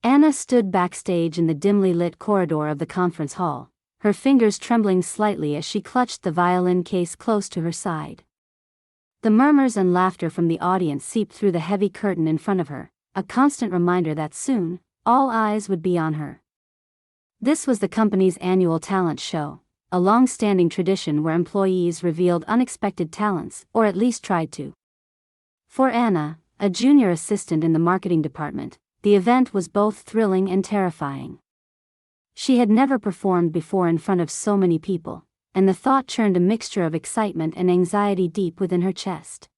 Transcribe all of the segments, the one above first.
Anna stood backstage in the dimly lit corridor of the conference hall, her fingers trembling slightly as she clutched the violin case close to her side. The murmurs and laughter from the audience seeped through the heavy curtain in front of her, a constant reminder that soon, all eyes would be on her. This was the company's annual talent show, a long-standing tradition where employees revealed unexpected talents, or at least tried to. For Anna, a junior assistant in the marketing department, the event was both thrilling and terrifying. She had never performed before in front of so many people, and the thought churned a mixture of excitement and anxiety deep within her chest.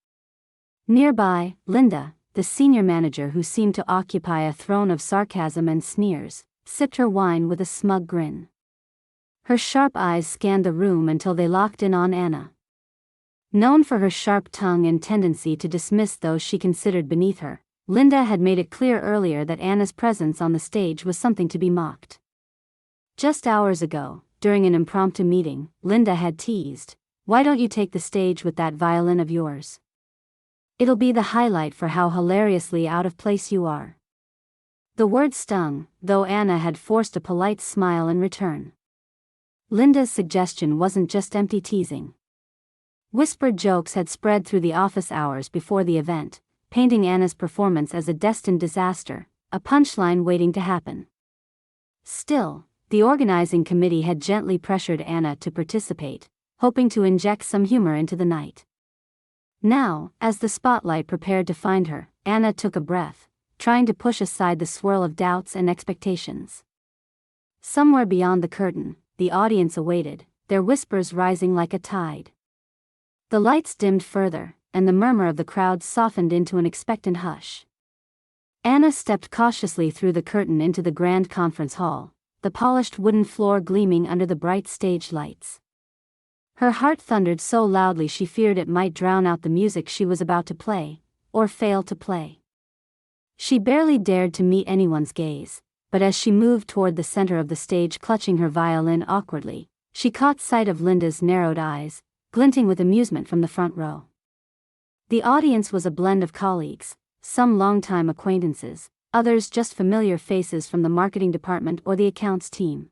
Nearby, Linda, the senior manager who seemed to occupy a throne of sarcasm and sneers, sipped her wine with a smug grin. Her sharp eyes scanned the room until they locked in on Anna. Known for her sharp tongue and tendency to dismiss those she considered beneath her, Linda had made it clear earlier that Anna's presence on the stage was something to be mocked. Just hours ago, during an impromptu meeting, Linda had teased, "Why don't you take the stage with that violin of yours? It'll be the highlight for how hilariously out of place you are." The word stung, though Anna had forced a polite smile in return. Linda's suggestion wasn't just empty teasing. Whispered jokes had spread through the office hours before the event, painting Anna's performance as a destined disaster, a punchline waiting to happen. Still, the organizing committee had gently pressured Anna to participate, hoping to inject some humor into the night. Now, as the spotlight prepared to find her, Anna took a breath, trying to push aside the swirl of doubts and expectations. Somewhere beyond the curtain, the audience awaited, their whispers rising like a tide. The lights dimmed further, and the murmur of the crowd softened into an expectant hush. Anna stepped cautiously through the curtain into the grand conference hall, the polished wooden floor gleaming under the bright stage lights. Her heart thundered so loudly she feared it might drown out the music she was about to play, or fail to play. She barely dared to meet anyone's gaze, but as she moved toward the center of the stage clutching her violin awkwardly, she caught sight of Linda's narrowed eyes, glinting with amusement from the front row. The audience was a blend of colleagues, some longtime acquaintances, others just familiar faces from the marketing department or the accounts team.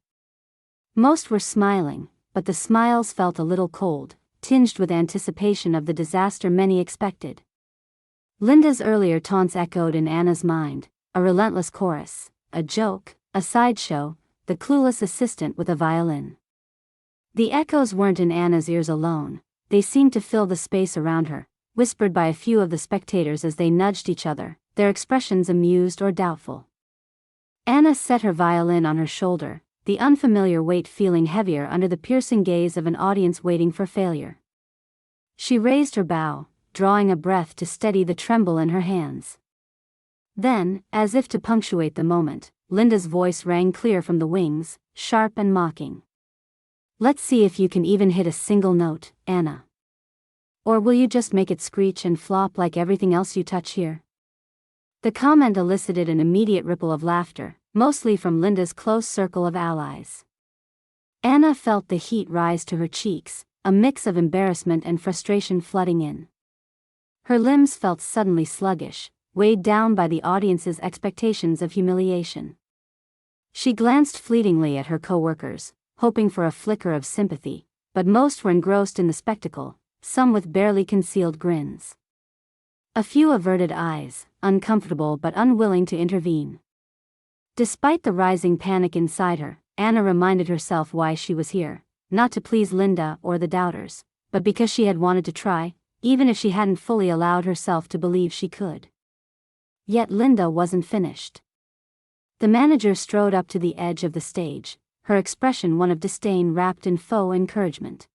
Most were smiling, but the smiles felt a little cold, tinged with anticipation of the disaster many expected. Linda's earlier taunts echoed in Anna's mind, a relentless chorus, a joke, a sideshow, the clueless assistant with a violin. The echoes weren't in Anna's ears alone, they seemed to fill the space around her, whispered by a few of the spectators as they nudged each other, their expressions amused or doubtful. Anna set her violin on her shoulder, the unfamiliar weight feeling heavier under the piercing gaze of an audience waiting for failure. She raised her bow, drawing a breath to steady the tremble in her hands. Then, as if to punctuate the moment, Linda's voice rang clear from the wings, sharp and mocking. "Let's see if you can even hit a single note, Anna. Or will you just make it screech and flop like everything else you touch here?" The comment elicited an immediate ripple of laughter, mostly from Linda's close circle of allies. Anna felt the heat rise to her cheeks, a mix of embarrassment and frustration flooding in. Her limbs felt suddenly sluggish, weighed down by the audience's expectations of humiliation. She glanced fleetingly at her coworkers, hoping for a flicker of sympathy, but most were engrossed in the spectacle, some with barely concealed grins. A few averted eyes, uncomfortable but unwilling to intervene. Despite the rising panic inside her, Anna reminded herself why she was here, not to please Linda or the doubters, but because she had wanted to try, even if she hadn't fully allowed herself to believe she could. Yet Linda wasn't finished. The manager strode up to the edge of the stage, her expression one of disdain wrapped in faux encouragement.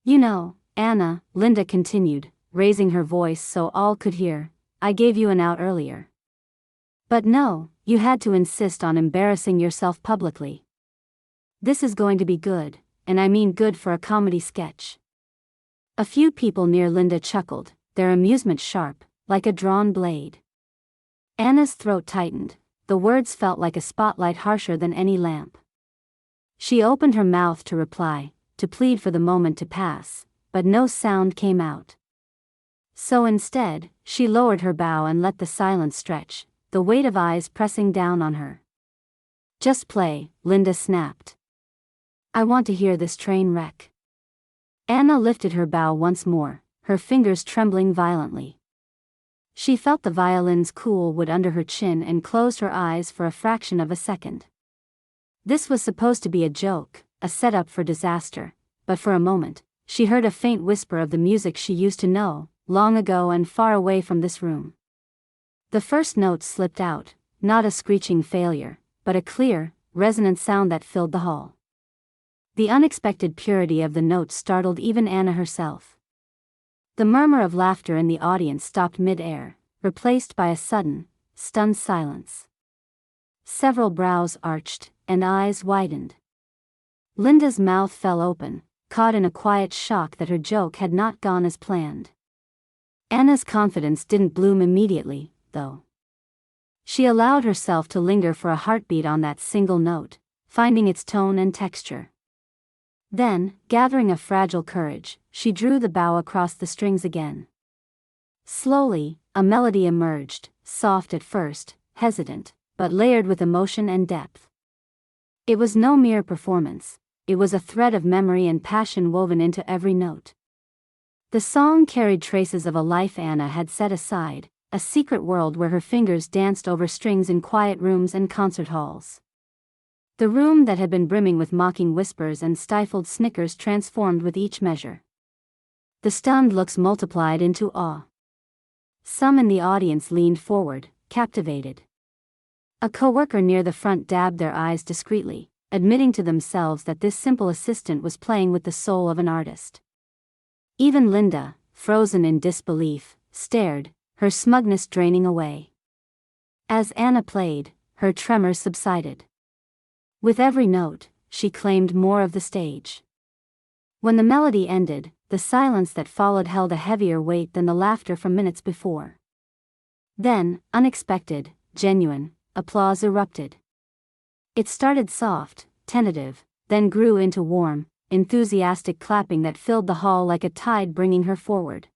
"You know, Anna," Linda continued, raising her voice so all could hear, "I gave you an out earlier. But no, you had to insist on embarrassing yourself publicly. This is going to be good, and I mean good for a comedy sketch." A few people near Linda chuckled, their amusement sharp, like a drawn blade. Anna's throat tightened, the words felt like a spotlight harsher than any lamp. She opened her mouth to reply, to plead for the moment to pass, but no sound came out. So instead, she lowered her bow and let the silence stretch, the weight of eyes pressing down on her. "Just play," Linda snapped. "I want to hear this train wreck." Anna lifted her bow once more, her fingers trembling violently. She felt the violin's cool wood under her chin and closed her eyes for a fraction of a second. This was supposed to be a joke, a setup for disaster, but for a moment, she heard a faint whisper of the music she used to know, long ago and far away from this room. The first note slipped out, not a screeching failure, but a clear, resonant sound that filled the hall. The unexpected purity of the note startled even Anna herself. The murmur of laughter in the audience stopped mid-air, replaced by a sudden, stunned silence. Several brows arched, and eyes widened. Linda's mouth fell open, caught in a quiet shock that her joke had not gone as planned. Anna's confidence didn't bloom immediately, though. She allowed herself to linger for a heartbeat on that single note, finding its tone and texture. Then, gathering a fragile courage, she drew the bow across the strings again. Slowly, a melody emerged, soft at first, hesitant, but layered with emotion and depth. It was no mere performance, it was a thread of memory and passion woven into every note. The song carried traces of a life Anna had set aside, a secret world where her fingers danced over strings in quiet rooms and concert halls. The room that had been brimming with mocking whispers and stifled snickers transformed with each measure. The stunned looks multiplied into awe. Some in the audience leaned forward, captivated. A coworker near the front dabbed their eyes discreetly, admitting to themselves that this simple assistant was playing with the soul of an artist. Even Linda, frozen in disbelief, stared, her smugness draining away. As Anna played, her tremors subsided. With every note, she claimed more of the stage. When the melody ended, the silence that followed held a heavier weight than the laughter from minutes before. Then, unexpected, genuine, applause erupted. It started soft, tentative, then grew into warm, enthusiastic clapping that filled the hall like a tide bringing her forward.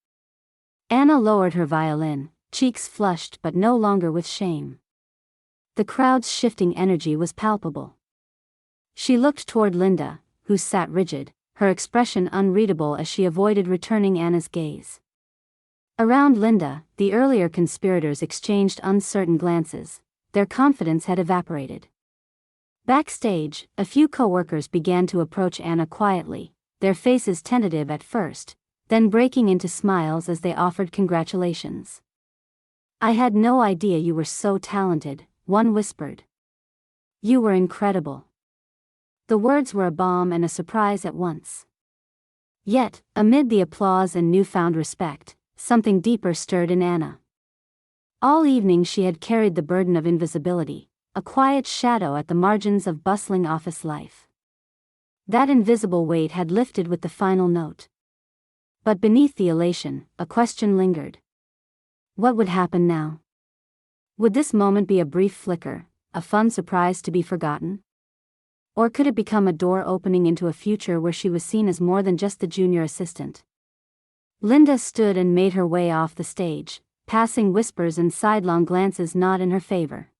Anna lowered her violin, cheeks flushed but no longer with shame. The crowd's shifting energy was palpable. She looked toward Linda, who sat rigid, her expression unreadable as she avoided returning Anna's gaze. Around Linda, the earlier conspirators exchanged uncertain glances, their confidence had evaporated. Backstage, a few coworkers began to approach Anna quietly, their faces tentative at first, then breaking into smiles as they offered congratulations. "I had no idea you were so talented," one whispered. "You were incredible." The words were a balm and a surprise at once. Yet, amid the applause and newfound respect, something deeper stirred in Anna. All evening she had carried the burden of invisibility, a quiet shadow at the margins of bustling office life. That invisible weight had lifted with the final note. But beneath the elation, a question lingered. What would happen now? Would this moment be a brief flicker, a fun surprise to be forgotten? Or could it become a door opening into a future where she was seen as more than just the junior assistant? Linda stood and made her way off the stage, passing whispers and sidelong glances not in her favor.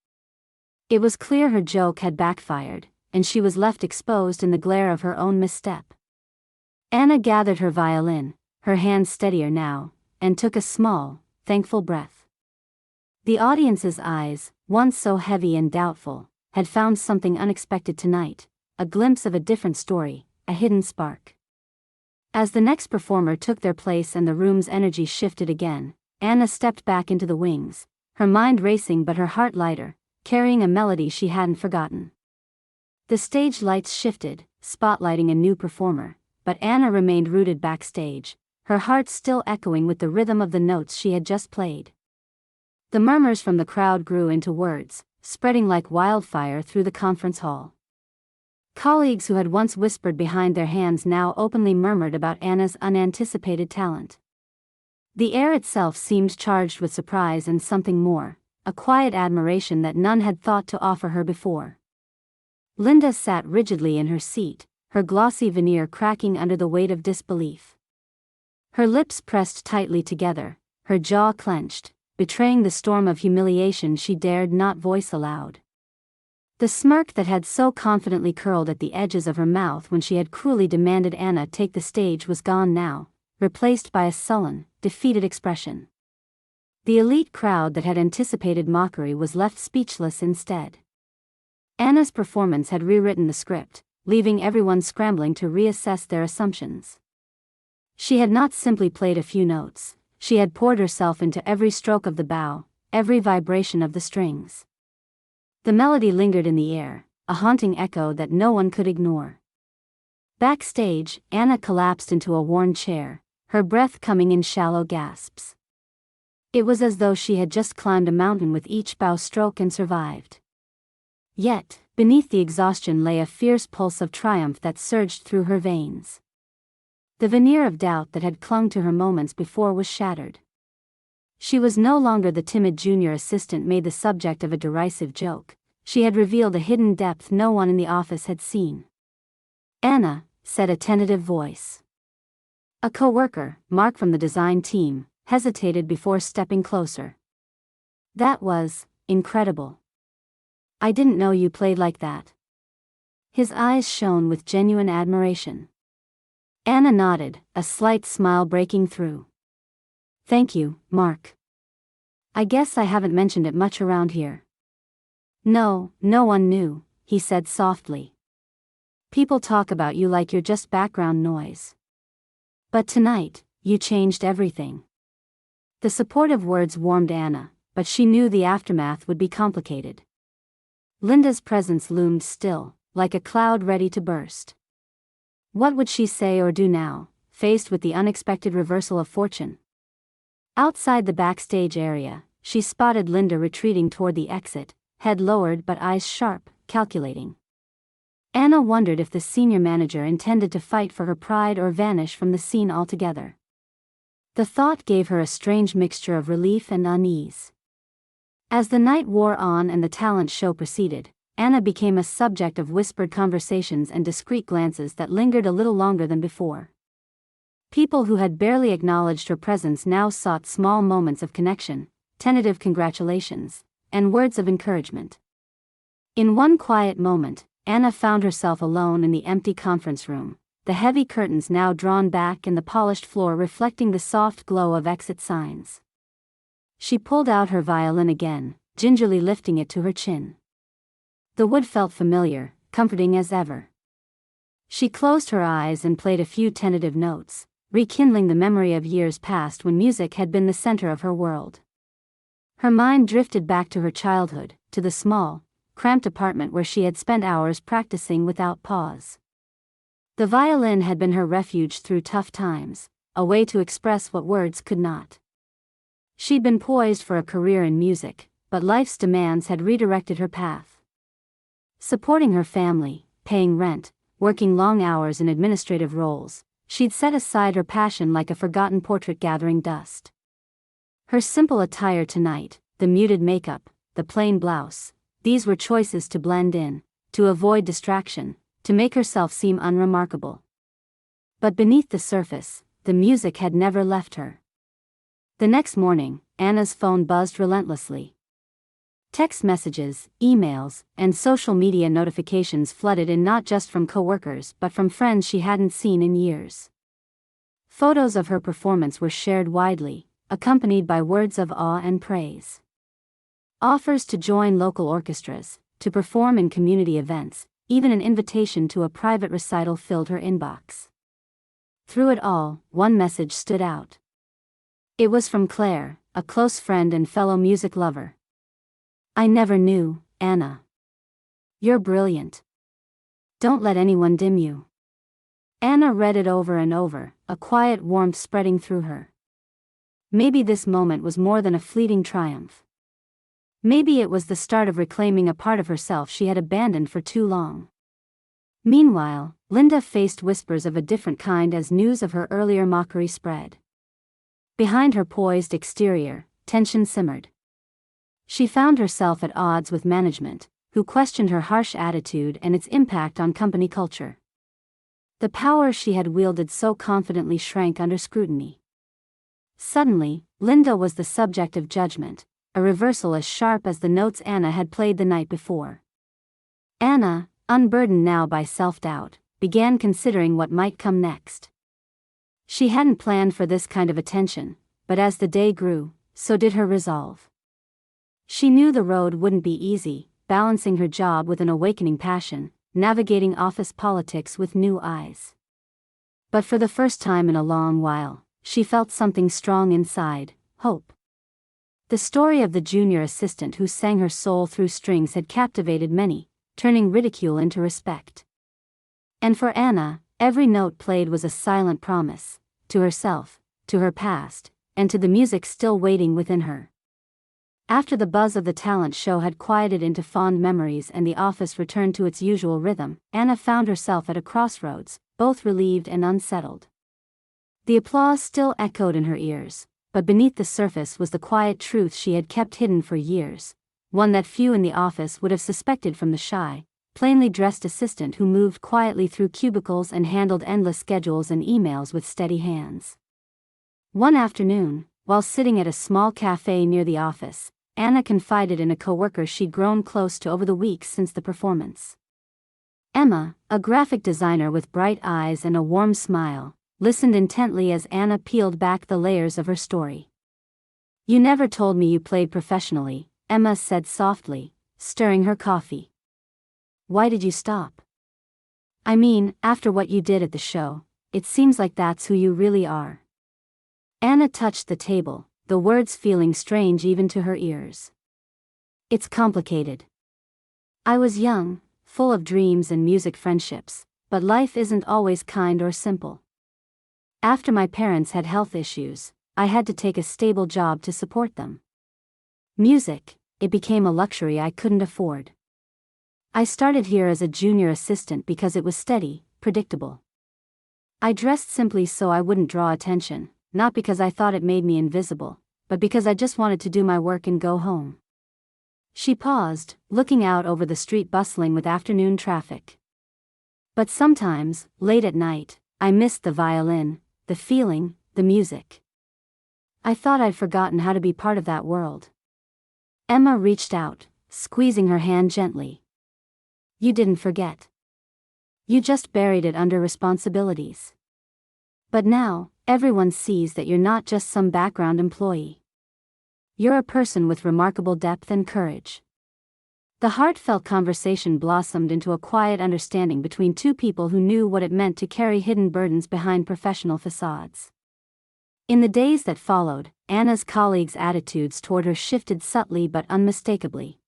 It was clear her joke had backfired, and she was left exposed in the glare of her own misstep. Anna gathered her violin, her hands steadier now, and took a small, thankful breath. The audience's eyes, once so heavy and doubtful, had found something unexpected tonight, a glimpse of a different story, a hidden spark. As the next performer took their place and the room's energy shifted again, Anna stepped back into the wings, her mind racing but her heart lighter, carrying a melody she hadn't forgotten. The stage lights shifted, spotlighting a new performer, but Anna remained rooted backstage, her heart still echoing with the rhythm of the notes she had just played. The murmurs from the crowd grew into words, spreading like wildfire through the conference hall. Colleagues who had once whispered behind their hands now openly murmured about Anna's unanticipated talent. The air itself seemed charged with surprise and something more, a quiet admiration that none had thought to offer her before. Linda sat rigidly in her seat, her glossy veneer cracking under the weight of disbelief. Her lips pressed tightly together, her jaw clenched, betraying the storm of humiliation she dared not voice aloud. The smirk that had so confidently curled at the edges of her mouth when she had cruelly demanded Anna take the stage was gone now, replaced by a sullen, defeated expression. The elite crowd that had anticipated mockery was left speechless instead. Anna's performance had rewritten the script, leaving everyone scrambling to reassess their assumptions. She had not simply played a few notes, she had poured herself into every stroke of the bow, every vibration of the strings. The melody lingered in the air, a haunting echo that no one could ignore. Backstage, Anna collapsed into a worn chair, her breath coming in shallow gasps. It was as though she had just climbed a mountain with each bow stroke and survived. Yet, beneath the exhaustion lay a fierce pulse of triumph that surged through her veins. The veneer of doubt that had clung to her moments before was shattered. She was no longer the timid junior assistant made the subject of a derisive joke. She had revealed a hidden depth no one in the office had seen. "Anna," said a tentative voice. A co-worker, Mark from the design team, hesitated before stepping closer. "That was incredible. I didn't know you played like that." His eyes shone with genuine admiration. Anna nodded, a slight smile breaking through. "Thank you, Mark. I guess I haven't mentioned it much around here." "No, no one knew," he said softly. "People talk about you like you're just background noise. But tonight, you changed everything." The supportive words warmed Anna, but she knew the aftermath would be complicated. Linda's presence loomed still, like a cloud ready to burst. What would she say or do now, faced with the unexpected reversal of fortune? Outside the backstage area, she spotted Linda retreating toward the exit, head lowered but eyes sharp, calculating. Anna wondered if the senior manager intended to fight for her pride or vanish from the scene altogether. The thought gave her a strange mixture of relief and unease. As the night wore on and the talent show proceeded, Anna became a subject of whispered conversations and discreet glances that lingered a little longer than before. People who had barely acknowledged her presence now sought small moments of connection, tentative congratulations, and words of encouragement. In one quiet moment, Anna found herself alone in the empty conference room, the heavy curtains now drawn back and the polished floor reflecting the soft glow of exit signs. She pulled out her violin again, gingerly lifting it to her chin. The wood felt familiar, comforting as ever. She closed her eyes and played a few tentative notes, rekindling the memory of years past when music had been the center of her world. Her mind drifted back to her childhood, to the small, cramped apartment where she had spent hours practicing without pause. The violin had been her refuge through tough times, a way to express what words could not. She'd been poised for a career in music, but life's demands had redirected her path. Supporting her family, paying rent, working long hours in administrative roles, she'd set aside her passion like a forgotten portrait gathering dust. Her simple attire tonight, the muted makeup, the plain blouse, these were choices to blend in, to avoid distraction, to make herself seem unremarkable. But beneath the surface, the music had never left her. The next morning, Anna's phone buzzed relentlessly. Text messages, emails, and social media notifications flooded in not just from coworkers but from friends she hadn't seen in years. Photos of her performance were shared widely, accompanied by words of awe and praise. Offers to join local orchestras, to perform in community events, even an invitation to a private recital filled her inbox. Through it all, one message stood out. It was from Claire, a close friend and fellow music lover. "I never knew, Anna. You're brilliant. Don't let anyone dim you." Anna read it over and over, a quiet warmth spreading through her. Maybe this moment was more than a fleeting triumph. Maybe it was the start of reclaiming a part of herself she had abandoned for too long. Meanwhile, Linda faced whispers of a different kind as news of her earlier mockery spread. Behind her poised exterior, tension simmered. She found herself at odds with management, who questioned her harsh attitude and its impact on company culture. The power she had wielded so confidently shrank under scrutiny. Suddenly, Linda was the subject of judgment, a reversal as sharp as the notes Anna had played the night before. Anna, unburdened now by self-doubt, began considering what might come next. She hadn't planned for this kind of attention, but as the day grew, so did her resolve. She knew the road wouldn't be easy, balancing her job with an awakening passion, navigating office politics with new eyes. But for the first time in a long while, she felt something strong inside, hope. The story of the junior assistant who sang her soul through strings had captivated many, turning ridicule into respect. And for Anna, every note played was a silent promise, to herself, to her past, and to the music still waiting within her. After the buzz of the talent show had quieted into fond memories and the office returned to its usual rhythm, Anna found herself at a crossroads, both relieved and unsettled. The applause still echoed in her ears, but beneath the surface was the quiet truth she had kept hidden for years, one that few in the office would have suspected from the shy, plainly dressed assistant who moved quietly through cubicles and handled endless schedules and emails with steady hands. One afternoon, while sitting at a small cafe near the office, Anna confided in a coworker she'd grown close to over the weeks since the performance. Emma, a graphic designer with bright eyes and a warm smile, listened intently as Anna peeled back the layers of her story. "You never told me you played professionally," Emma said softly, stirring her coffee. "Why did you stop?" "I mean, after what you did at the show, it seems like that's who you really are." Anna touched the table, the words feeling strange even to her ears. "It's complicated. I was young, full of dreams and music friendships, but life isn't always kind or simple. After my parents had health issues, I had to take a stable job to support them. Music, it became a luxury I couldn't afford. I started here as a junior assistant because it was steady, predictable. I dressed simply so I wouldn't draw attention, not because I thought it made me invisible, but because I just wanted to do my work and go home." She paused, looking out over the street bustling with afternoon traffic. "But sometimes, late at night, I missed the violin, the feeling, the music. I thought I'd forgotten how to be part of that world." Emma reached out, squeezing her hand gently. "You didn't forget. You just buried it under responsibilities. But now, everyone sees that you're not just some background employee. You're a person with remarkable depth and courage." The heartfelt conversation blossomed into a quiet understanding between two people who knew what it meant to carry hidden burdens behind professional facades. In the days that followed, Anna's colleagues' attitudes toward her shifted subtly but unmistakably.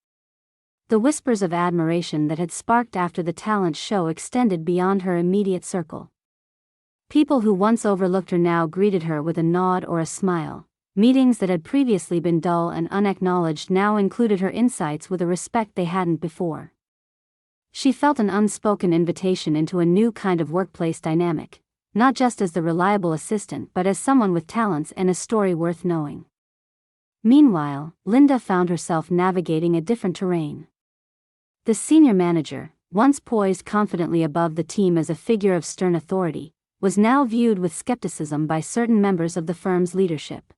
The whispers of admiration that had sparked after the talent show extended beyond her immediate circle. People who once overlooked her now greeted her with a nod or a smile. Meetings that had previously been dull and unacknowledged now included her insights with a respect they hadn't before. She felt an unspoken invitation into a new kind of workplace dynamic, not just as the reliable assistant but as someone with talents and a story worth knowing. Meanwhile, Linda found herself navigating a different terrain. The senior manager, once poised confidently above the team as a figure of stern authority, was now viewed with skepticism by certain members of the firm's leadership.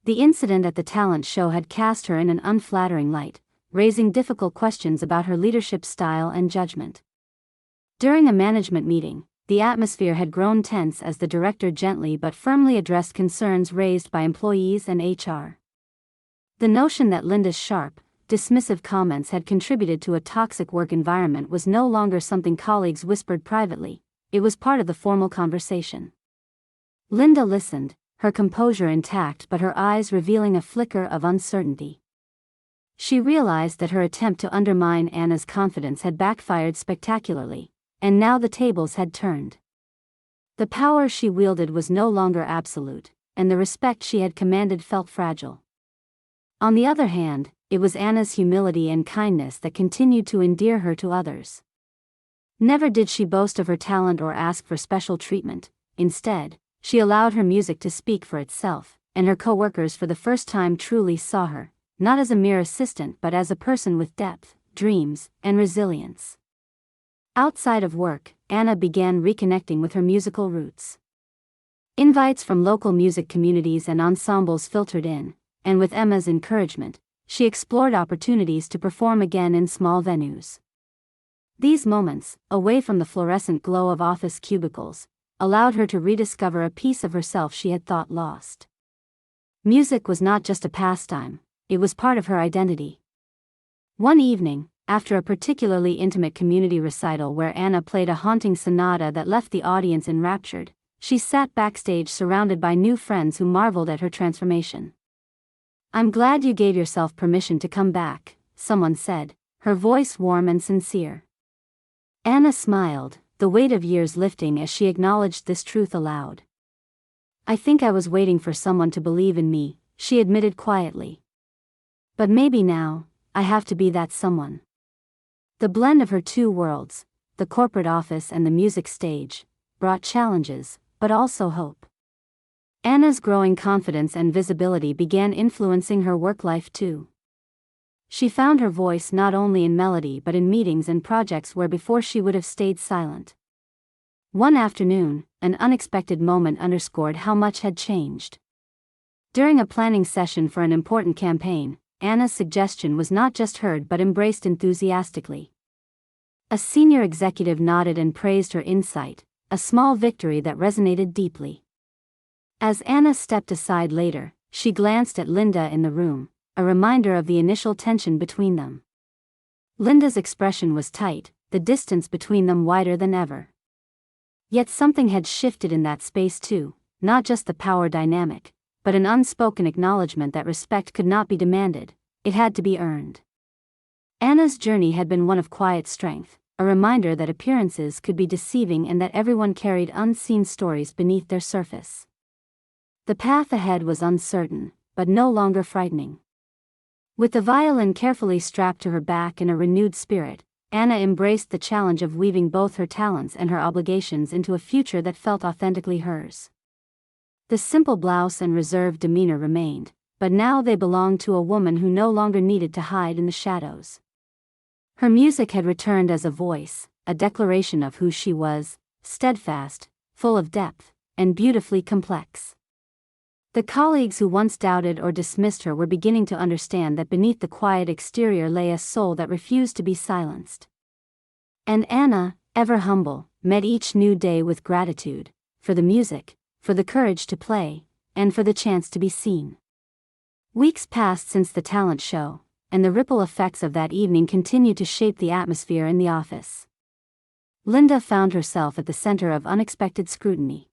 The incident at the talent show had cast her in an unflattering light, raising difficult questions about her leadership style and judgment. During a management meeting, the atmosphere had grown tense as the director gently but firmly addressed concerns raised by employees and HR. The notion that Linda's sharp, dismissive comments had contributed to a toxic work environment was no longer something colleagues whispered privately. It was part of the formal conversation. Linda listened, her composure intact but her eyes revealing a flicker of uncertainty. She realized that her attempt to undermine Anna's confidence had backfired spectacularly, and now the tables had turned. The power she wielded was no longer absolute, and the respect she had commanded felt fragile. On the other hand, it was Anna's humility and kindness that continued to endear her to others. Never did she boast of her talent or ask for special treatment. Instead, she allowed her music to speak for itself, and her coworkers for the first time truly saw her, not as a mere assistant but as a person with depth, dreams, and resilience. Outside of work, Anna began reconnecting with her musical roots. Invites from local music communities and ensembles filtered in, and with Emma's encouragement, she explored opportunities to perform again in small venues. These moments, away from the fluorescent glow of office cubicles, allowed her to rediscover a piece of herself she had thought lost. Music was not just a pastime, it was part of her identity. One evening, after a particularly intimate community recital where Anna played a haunting sonata that left the audience enraptured, she sat backstage surrounded by new friends who marveled at her transformation. "I'm glad you gave yourself permission to come back," someone said, her voice warm and sincere. Anna smiled, the weight of years lifting as she acknowledged this truth aloud. "I think I was waiting for someone to believe in me," she admitted quietly. "But maybe now, I have to be that someone." The blend of her two worlds, the corporate office and the music stage, brought challenges, but also hope. Anna's growing confidence and visibility began influencing her work life too. She found her voice not only in melody but in meetings and projects where before she would have stayed silent. One afternoon, an unexpected moment underscored how much had changed. During a planning session for an important campaign, Anna's suggestion was not just heard but embraced enthusiastically. A senior executive nodded and praised her insight, a small victory that resonated deeply. As Anna stepped aside later, she glanced at Linda in the room, a reminder of the initial tension between them. Linda's expression was tight, the distance between them wider than ever. Yet something had shifted in that space too, not just the power dynamic, but an unspoken acknowledgement that respect could not be demanded, it had to be earned. Anna's journey had been one of quiet strength, a reminder that appearances could be deceiving and that everyone carried unseen stories beneath their surface. The path ahead was uncertain, but no longer frightening. With the violin carefully strapped to her back and a renewed spirit, Anna embraced the challenge of weaving both her talents and her obligations into a future that felt authentically hers. The simple blouse and reserved demeanor remained, but now they belonged to a woman who no longer needed to hide in the shadows. Her music had returned as a voice, a declaration of who she was, steadfast, full of depth, and beautifully complex. The colleagues who once doubted or dismissed her were beginning to understand that beneath the quiet exterior lay a soul that refused to be silenced. And Anna, ever humble, met each new day with gratitude, for the music, for the courage to play, and for the chance to be seen. Weeks passed since the talent show, and the ripple effects of that evening continued to shape the atmosphere in the office. Linda found herself at the center of unexpected scrutiny.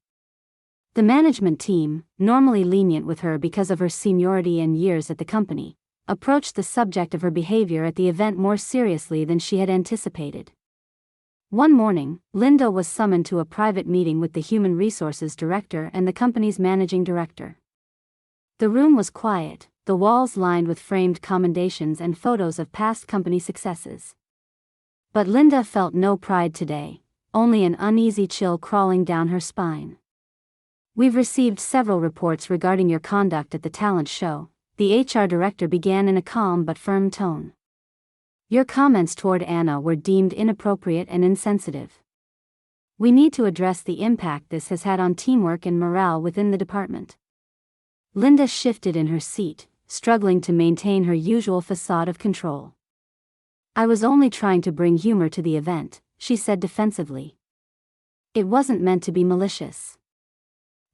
The management team, normally lenient with her because of her seniority and years at the company, approached the subject of her behavior at the event more seriously than she had anticipated. One morning, Linda was summoned to a private meeting with the human resources director and the company's managing director. The room was quiet, the walls lined with framed commendations and photos of past company successes. But Linda felt no pride today, only an uneasy chill crawling down her spine. "We've received several reports regarding your conduct at the talent show," the HR director began in a calm but firm tone. "Your comments toward Anna were deemed inappropriate and insensitive. We need to address the impact this has had on teamwork and morale within the department." Linda shifted in her seat, struggling to maintain her usual facade of control. "I was only trying to bring humor to the event," she said defensively. "It wasn't meant to be malicious."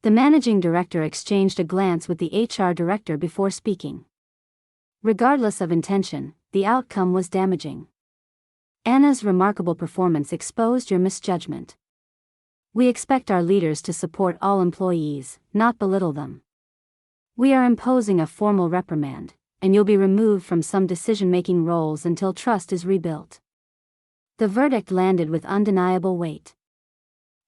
The managing director exchanged a glance with the HR director before speaking. Regardless of intention, the outcome was damaging. "Anna's remarkable performance exposed your misjudgment. We expect our leaders to support all employees, not belittle them. We are imposing a formal reprimand, and you'll be removed from some decision-making roles until trust is rebuilt." The verdict landed with undeniable weight.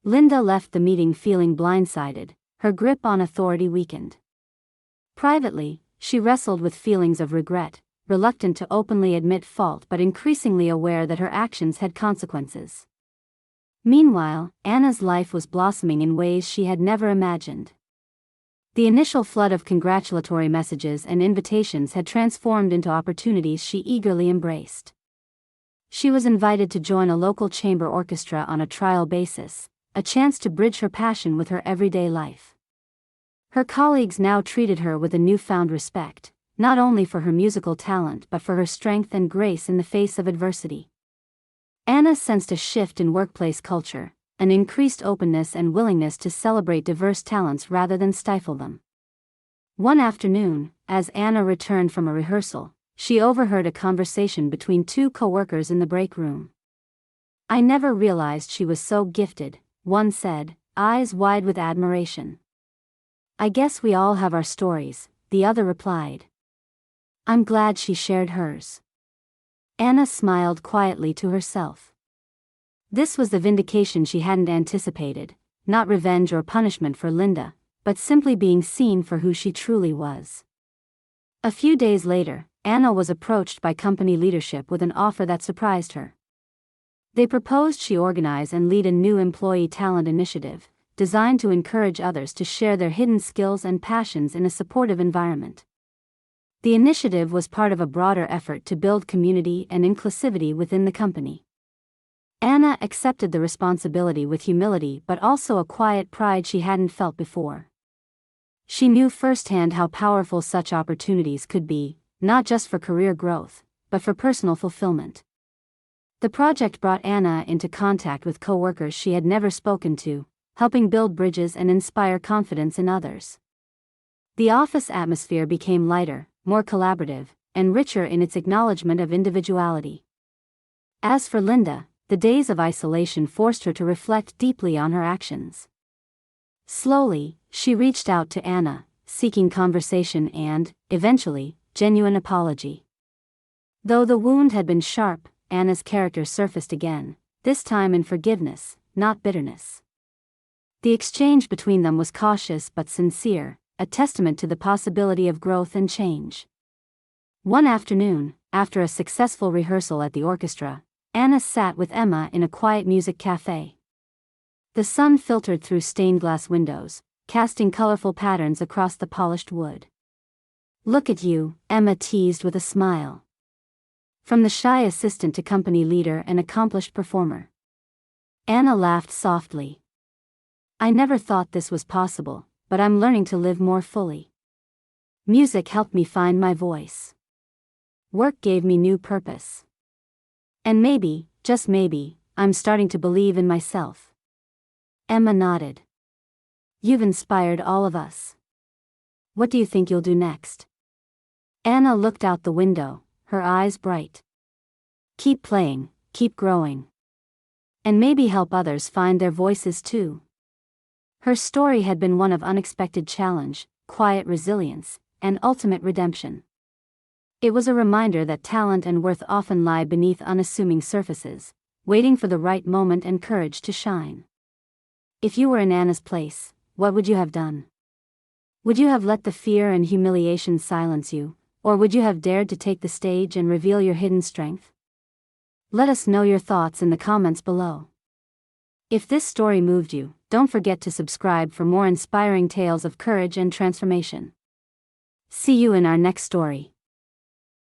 Linda left the meeting feeling blindsided, her grip on authority weakened. Privately, she wrestled with feelings of regret, reluctant to openly admit fault but increasingly aware that her actions had consequences. Meanwhile, Anna's life was blossoming in ways she had never imagined. The initial flood of congratulatory messages and invitations had transformed into opportunities she eagerly embraced. She was invited to join a local chamber orchestra on a trial basis, a chance to bridge her passion with her everyday life. Her colleagues now treated her with a newfound respect, not only for her musical talent but for her strength and grace in the face of adversity. Anna sensed a shift in workplace culture, an increased openness and willingness to celebrate diverse talents rather than stifle them. One afternoon, as Anna returned from a rehearsal, she overheard a conversation between two co-workers in the break room. "I never realized she was so gifted," one said, eyes wide with admiration. "I guess we all have our stories," the other replied. "I'm glad she shared hers." Anna smiled quietly to herself. This was the vindication she hadn't anticipated, not revenge or punishment for Linda, but simply being seen for who she truly was. A few days later, Anna was approached by company leadership with an offer that surprised her. They proposed she organize and lead a new employee talent initiative, designed to encourage others to share their hidden skills and passions in a supportive environment. The initiative was part of a broader effort to build community and inclusivity within the company. Anna accepted the responsibility with humility but also a quiet pride she hadn't felt before. She knew firsthand how powerful such opportunities could be, not just for career growth, but for personal fulfillment. The project brought Anna into contact with co-workers she had never spoken to, helping build bridges and inspire confidence in others. The office atmosphere became lighter, more collaborative, and richer in its acknowledgement of individuality. As for Linda, the days of isolation forced her to reflect deeply on her actions. Slowly, she reached out to Anna, seeking conversation and, eventually, genuine apology. Though the wound had been sharp, Anna's character surfaced again, this time in forgiveness, not bitterness. The exchange between them was cautious but sincere, a testament to the possibility of growth and change. One afternoon, after a successful rehearsal at the orchestra, Anna sat with Emma in a quiet music cafe. The sun filtered through stained glass windows, casting colorful patterns across the polished wood. "Look at you," Emma teased with a smile. From the shy assistant to company leader and accomplished performer. Anna laughed softly. "I never thought this was possible, but I'm learning to live more fully. Music helped me find my voice. Work gave me new purpose. And maybe, just maybe, I'm starting to believe in myself." Emma nodded. "You've inspired all of us. What do you think you'll do next?" Anna looked out the window, her eyes bright. "Keep playing, keep growing. And maybe help others find their voices too." Her story had been one of unexpected challenge, quiet resilience, and ultimate redemption. It was a reminder that talent and worth often lie beneath unassuming surfaces, waiting for the right moment and courage to shine. If you were in Anna's place, what would you have done? Would you have let the fear and humiliation silence you, or would you have dared to take the stage and reveal your hidden strength? Let us know your thoughts in the comments below. If this story moved you, don't forget to subscribe for more inspiring tales of courage and transformation. See you in our next story.